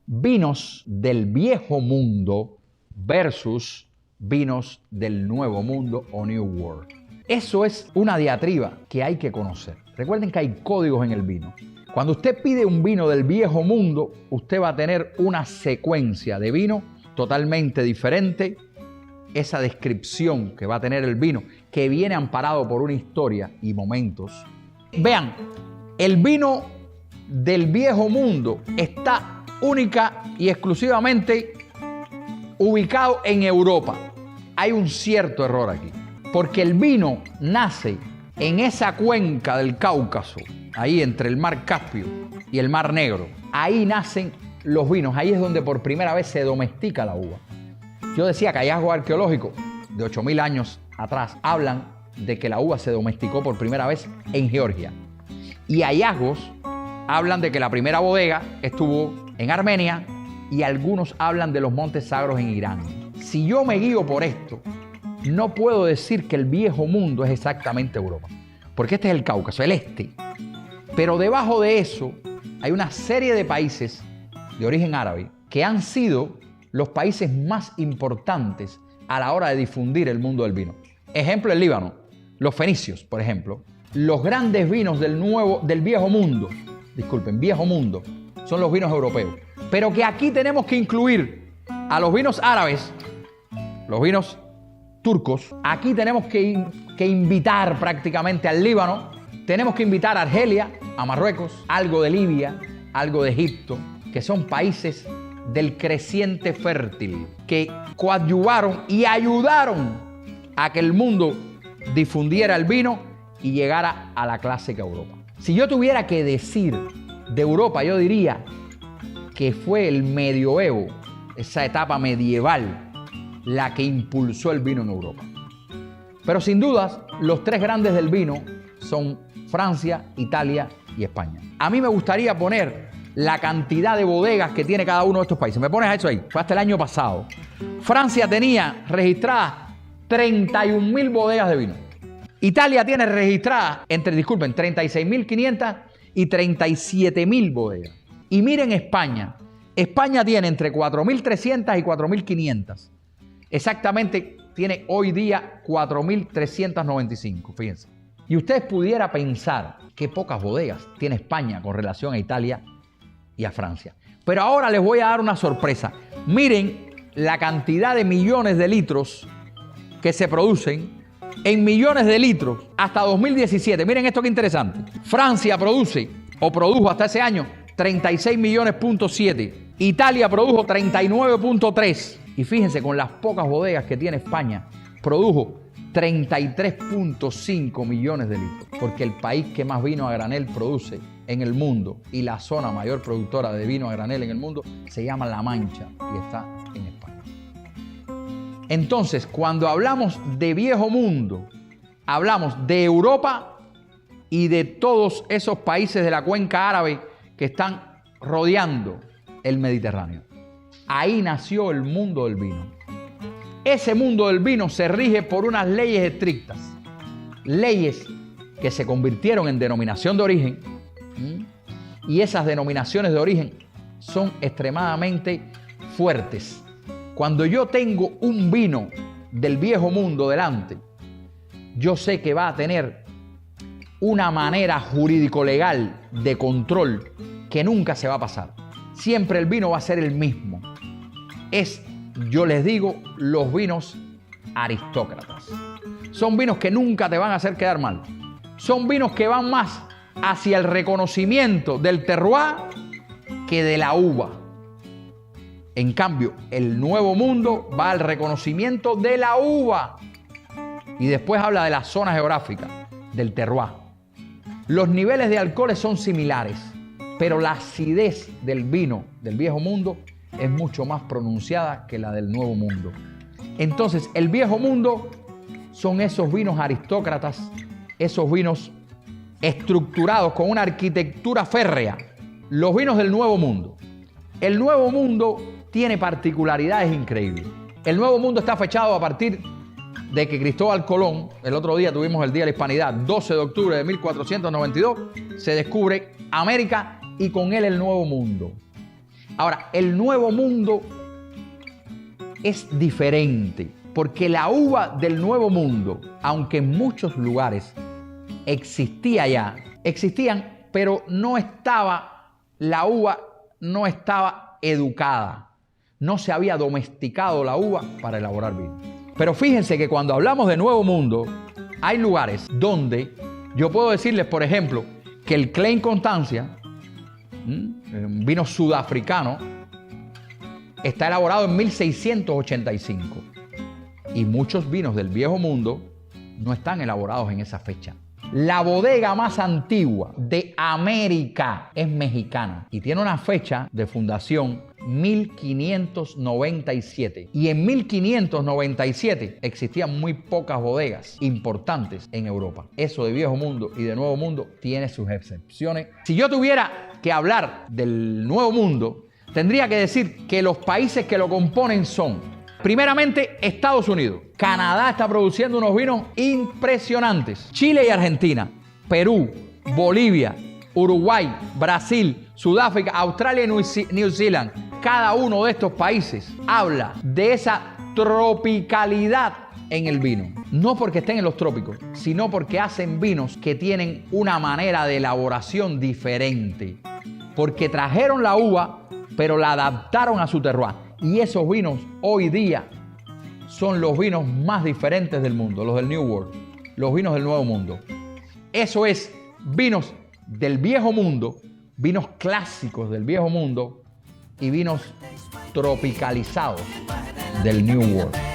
vinos del viejo mundo versus vinos del nuevo mundo o New World. Eso es una diatriba que hay que conocer. Recuerden que hay códigos en el vino. Cuando usted pide un vino del viejo mundo, usted va a tener una secuencia de vino totalmente diferente. Esa descripción que va a tener el vino, que viene amparado por una historia y momentos. Vean, el vino del viejo mundo está única y exclusivamente ubicado en Europa. Hay un cierto error aquí, porque el vino nace en esa cuenca del Cáucaso, ahí entre el mar Caspio y el mar Negro. Ahí nacen los vinos, ahí es donde por primera vez se domestica la uva. Yo decía que hallazgos arqueológicos de 8.000 años atrás hablan de que la uva se domesticó por primera vez en Georgia. Y hallazgos hablan de que la primera bodega estuvo en Armenia y algunos hablan de los montes sagros en Irán. Si yo me guío por esto, no puedo decir que el viejo mundo es exactamente Europa, porque este es el Cáucaso, el este. Pero debajo de eso hay una serie de países de origen árabe que han sido los países más importantes a la hora de difundir el mundo del vino. Ejemplo, el Líbano, los fenicios, por ejemplo. Los grandes vinos del viejo mundo, viejo mundo, son los vinos europeos. Pero que aquí tenemos que incluir a los vinos árabes, los vinos turcos. Aquí tenemos que invitar prácticamente al Líbano, tenemos que invitar a Argelia, a Marruecos, algo de Libia, algo de Egipto, que son países del creciente fértil, que coadyuvaron y ayudaron a que el mundo difundiera el vino y llegara a la clásica Europa. Si yo tuviera que decir de Europa, yo diría que fue el medioevo, esa etapa medieval, la que impulsó el vino en Europa. Pero sin dudas, los tres grandes del vino son Francia, Italia y España. A mí me gustaría poner la cantidad de bodegas que tiene cada uno de estos países. ¿Me pones eso ahí? Fue hasta el año pasado. Francia tenía registradas 31.000 bodegas de vino. Italia tiene registradas 36.500 y 37.000 bodegas. Y miren España. España tiene entre 4.300 y 4.500. Exactamente tiene hoy día 4.395, fíjense. Y ustedes pudiera pensar que pocas bodegas tiene España con relación a Italia y a Francia. Pero ahora les voy a dar una sorpresa. Miren la cantidad de millones de litros que se producen en millones de litros hasta 2017. Miren esto que interesante. Francia produjo hasta ese año 36 millones.7. Italia produjo 39.3. Y fíjense, con las pocas bodegas que tiene España, produjo 33.5 millones de litros. Porque el país que más vino a granel produce en el mundo y la zona mayor productora de vino a granel en el mundo se llama La Mancha y está en España. Entonces, cuando hablamos de viejo mundo, hablamos de Europa y de todos esos países de la cuenca árabe que están rodeando el Mediterráneo. Ahí nació el mundo del vino. Ese mundo del vino se rige por unas leyes estrictas, leyes que se convirtieron en denominación de origen, y esas denominaciones de origen son extremadamente fuertes. Cuando yo tengo un vino del viejo mundo delante, yo sé que va a tener una manera jurídico-legal de control que nunca se va a pasar. Siempre el vino va a ser el mismo. Yo les digo, los vinos aristócratas. Son vinos que nunca te van a hacer quedar mal. Son vinos que van más hacia el reconocimiento del terroir que de la uva. En cambio, el nuevo mundo va al reconocimiento de la uva. Y después habla de la zona geográfica, del terroir. Los niveles de alcoholes son similares, pero la acidez del vino del viejo mundo es mucho más pronunciada que la del nuevo mundo. Entonces, el viejo mundo son esos vinos aristócratas, esos vinos estructurados con una arquitectura férrea. Los vinos del nuevo mundo. El nuevo mundo tiene particularidades increíbles. El nuevo mundo está fechado a partir de que Cristóbal Colón, el otro día tuvimos el Día de la Hispanidad, 12 de octubre de 1492, se descubre América y con él el nuevo mundo. Ahora, el Nuevo Mundo es diferente, porque la uva del Nuevo Mundo, aunque en muchos lugares existían, pero la uva no estaba educada, no se había domesticado la uva para elaborar vino. Pero fíjense que cuando hablamos de Nuevo Mundo, hay lugares donde yo puedo decirles, por ejemplo, que el Klein Constancia, un vino sudafricano, está elaborado en 1685. Y muchos vinos del Viejo Mundo no están elaborados en esa fecha. La bodega más antigua de América es mexicana y tiene una fecha de fundación 1597. Y en 1597 existían muy pocas bodegas importantes en Europa. Eso de Viejo Mundo y de Nuevo Mundo tiene sus excepciones. Si yo tuviera que hablar del Nuevo Mundo, tendría que decir que los países que lo componen son, primeramente, Estados Unidos. Canadá está produciendo unos vinos impresionantes. Chile y Argentina, Perú, Bolivia, Uruguay, Brasil, Sudáfrica, Australia y New Zealand. Cada uno de estos países habla de esa tropicalidad en el vino. No porque estén en los trópicos, sino porque hacen vinos que tienen una manera de elaboración diferente. Porque trajeron la uva, pero la adaptaron a su terroir. Y esos vinos hoy día son los vinos más diferentes del mundo, los del New World, los vinos del Nuevo Mundo. Eso es vinos del Viejo Mundo, vinos clásicos del Viejo Mundo y vinos tropicalizados del New World.